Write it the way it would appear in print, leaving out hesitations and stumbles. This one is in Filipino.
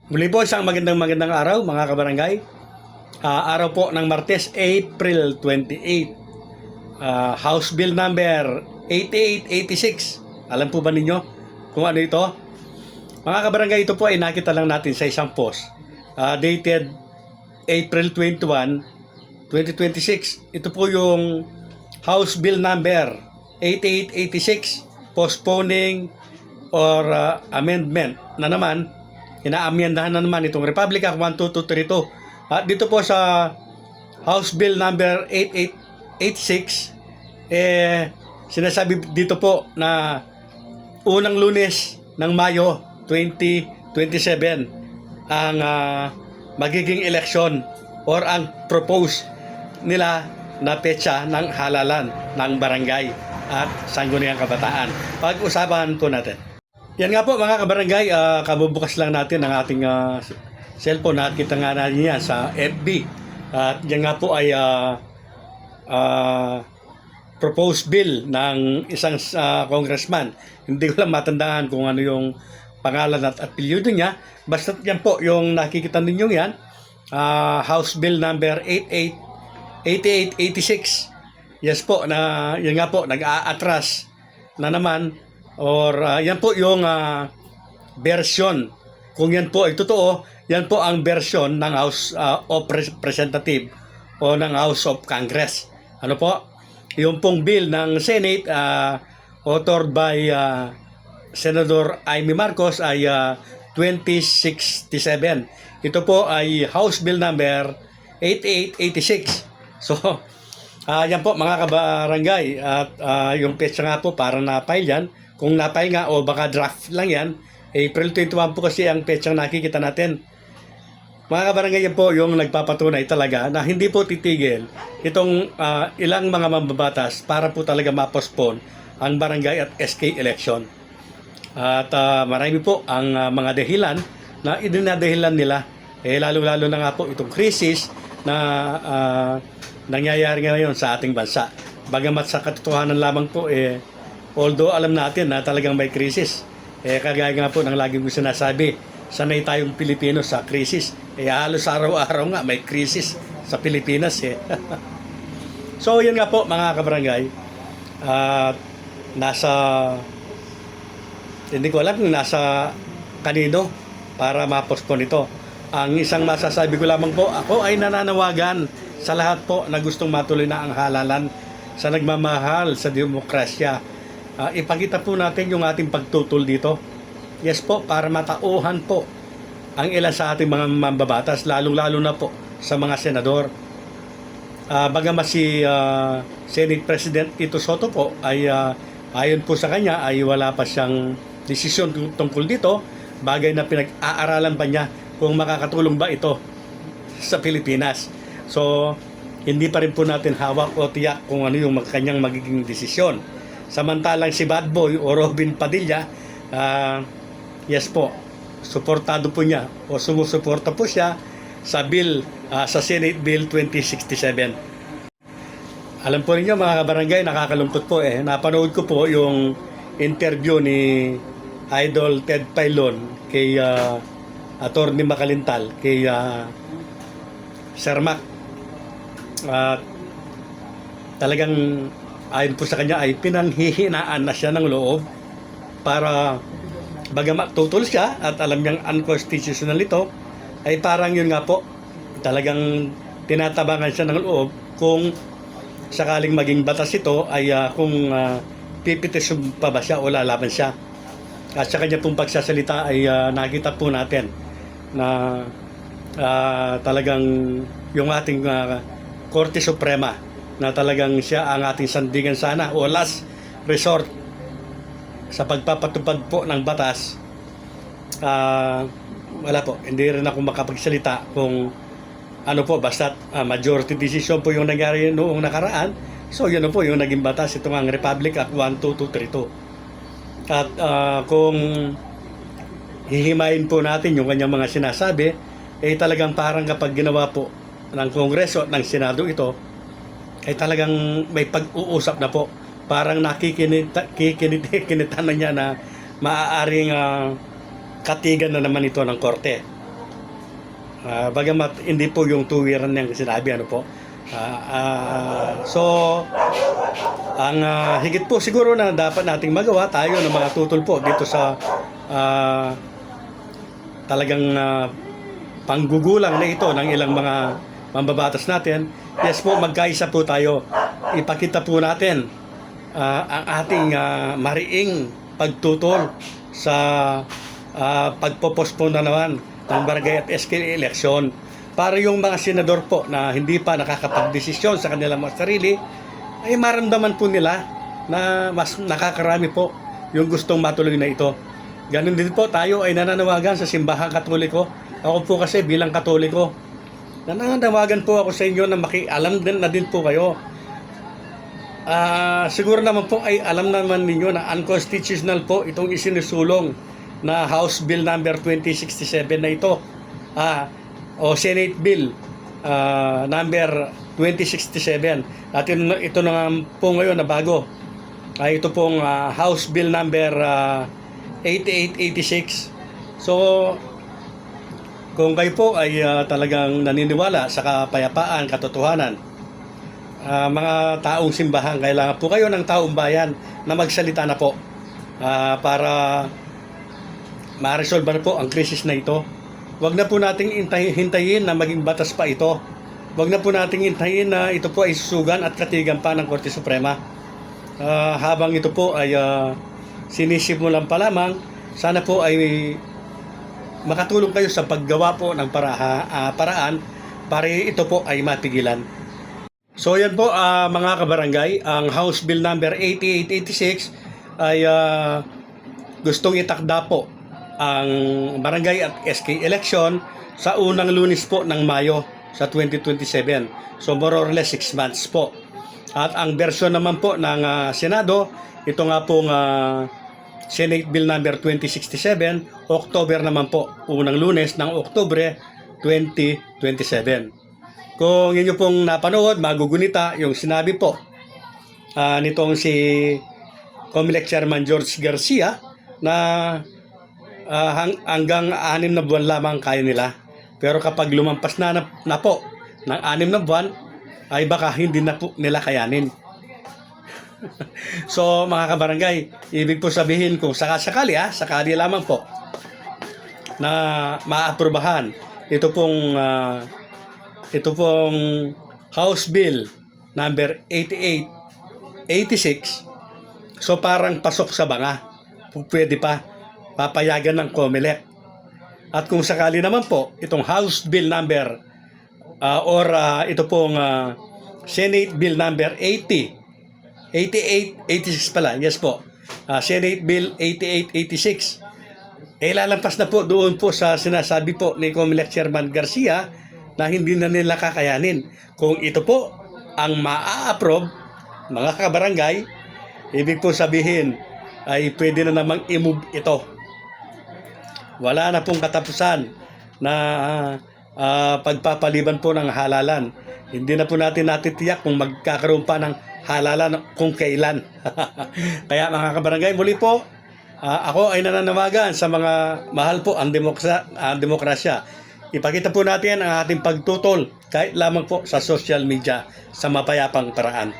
Muli po isang magandang araw mga kabarangay. Araw po ng Martes, April 28. House Bill number 8886. Alam po ba ninyo kung ano ito? Mga kabarangay, ito po ay nakita lang natin sa isang post. Dated April 21, 2026. Ito po yung House Bill number 8886, postponing or amendment na naman. Inaamyendahan na naman itong Republic Act 12232. At dito po sa House Bill number 8886, sinasabi dito po na unang Lunes ng Mayo 2027 ang magiging eleksyon or ang propose nila na petsa ng halalan ng barangay at sangguniang kabataan. Pag-usapan po natin. Yan nga po mga kabarangay, kabubukas lang natin ang ating cellphone. Nakita nga natin yan sa FB. At yan nga po ay proposed bill ng isang congressman. Hindi ko lang matandaan kung ano yung pangalan at apelyido niya. Basta yan po yung nakikita ninyo yan. House Bill number 8886. Yes po, yan nga po, nag-aatras na naman. Or yan po yung version. Kung yan po ay totoo, yan po ang version ng House of Representative o ng House of Congress. Ano po? Yung pong bill ng Senate authored by Senator Amy Marcos ay 2067. Ito po ay House Bill number 8886. So, yan po mga kabarangay. At yung petsa nga po parang na-file yan. Kung na-file nga o baka draft lang yan, April 21 po kasi ang petsang nakikita natin. Mga kabarangay, yan po yung nagpapatunay talaga na hindi po titigil itong ilang mga mambabatas para po talaga ma-postpone ang barangay at SK election. At marami po ang mga dahilan na idinadahilan nila. Lalo-lalo na nga po itong krisis na nangyayari ngayon sa ating bansa. Bagamat sa katotohanan lamang po, although alam natin na talagang may krisis, kagaya nga po ng lagi ko sinasabi, sanay tayong Pilipino sa krisis. Halos araw-araw nga may krisis sa Pilipinas. So, yan nga po mga kabarangay. Hindi ko alam kung nasa kanino para ma-postpone ito. Ang isang masasabi ko lamang po, ako ay nananawagan sa lahat po na gustong matuloy na ang halalan sa nagmamahal sa demokrasya. Ipakita po natin yung ating pagtutol dito. Yes po, para matauhan po ang ilan sa ating mga mambabatas, lalong-lalo na po sa mga senador. Bagamat si Senate President Tito Soto po ay ayon po sa kanya ay wala pa siyang desisyon tungkol dito, bagay na pinag-aaralan pa niya kung makakatulong ba ito sa Pilipinas. So, hindi pa rin po natin hawak o tiyak kung ano yung kanyang magiging desisyon. Samantalang si Bad Boy o Robin Padilla, yes po, suportado po niya o sumusuporta po siya sa bill, sa Senate Bill 2067. Alam po niyo mga kabarangay, nakakalungkot po napanood ko po yung interview ni Idol Ted Pailon kay Attorney Makalintal, kay Sir Mac. Talagang ayon po sa kanya ay pinanghihinaan na siya ng loob para bagamat tutol siya at alam niyang unconstitutional ito, ay parang yun nga po, talagang tinatabangan siya ng loob kung sakaling maging batas ito ay kung pipitisyon pa ba siya o lalaban siya. At sa kanya pong pagsasalita ay nakita po natin na talagang yung ating Korte Suprema na talagang siya ang ating sandigan sana o last resort sa pagpapatupad po ng batas. Wala po, hindi rin ako makapagsalita kung ano po, basta majority decision po yung nangyari noong nakaraan. So yun po yung naging batas, ito ang Republic Act 12232. At kung hihimayin po natin yung kanyang mga sinasabi, talagang parang kapag ginawa po ng Kongreso at ng Senado ito, ay talagang may pag-uusap na po. Parang nakikinitan na niya na maaaring katigan na naman ito ng korte. Bagamat hindi po yung tuwiran niyang sinabi, ano po. So, ang higit po siguro na dapat nating magawa tayo ng mga tutol po dito sa talagang panggugulang na ito ng ilang mga mambabatas natin. Yes po, magkaisa po tayo. Ipakita po natin ang ating mariing pagtutol sa pagpopospon na naman ng barangay at SK election para yung mga senador po na hindi pa nakakapagdesisyon sa kanilang mga sarili ay maramdaman po nila na mas nakakarami po yung gustong matuloy na ito. Ganun din po tayo ay nananawagan sa simbahang Katoliko. Ako po kasi bilang Katoliko, nananawagan po ako sa inyo na makialam din na din po kayo. Siguro naman po ay alam naman ninyo na unconstitutional po itong isinusulong na House Bill number 2067 na ito o Senate Bill number 2067 at ito na nga po ngayon na bago ay ito pong House Bill number 8886. So kung kayo po ay talagang naniniwala sa kapayapaan, katotohanan, mga taong simbahan, kailangan po kayo ng taong bayan na magsalita na po para ma-resolve na po ang krisis na ito. Huwag na po nating hintayin na maging batas pa ito. Huwag na po nating hintayin na ito po ay susugan at katigan pa ng Korte Suprema. Habang ito po ay sinisimulan pa lamang, sana po ay makatulong kayo sa paggawa po ng paraan para ito po ay mapigilan. So yan po mga kabarangay, ang House Bill number 8886 ay gustong itakda po ang barangay at SK election sa unang Lunes po ng Mayo sa 2027. So more or less 6 months po. At ang version naman po ng Senado, ito nga pong Senate Bill number 2067, October naman po, unang Lunes ng Oktubre 2027. Kung inyo pong napanood, magugunita yung sinabi po nitong si Comelec Chairman George Garcia na hanggang 6 na buwan lamang kaya nila. Pero kapag lumampas na po ng 6 na buwan, ay baka hindi na po nila kayanin. So mga kabarangay, ibig po sabihin kung sakali lamang po na maaprubahan ito pong House Bill number 8886, so parang pasok sa banga, pwede pa papayagan ng Comelec. At kung sakali naman po itong House Bill number ito pong Senate Bill number 8886 pala, yes po, Senate Bill 8886, lalampas na po doon po sa sinasabi po ni Comelec Chairman Garcia na hindi na nila kakayanin. Kung ito po ang maa-approve, mga kabarangay, ibig po sabihin ay pwede na namang i-move ito. Wala na pong katapusan na pagpapaliban po ng halalan. Hindi na po natin natitiyak kung magkakaroon pa ng halalan kung kailan. Kaya mga kabarangay, muli po, ako ay nananawagan sa mga mahal po ang demokrasya. Ipakita po natin ang ating pagtutol kahit lamang po sa social media sa mapayapang paraan.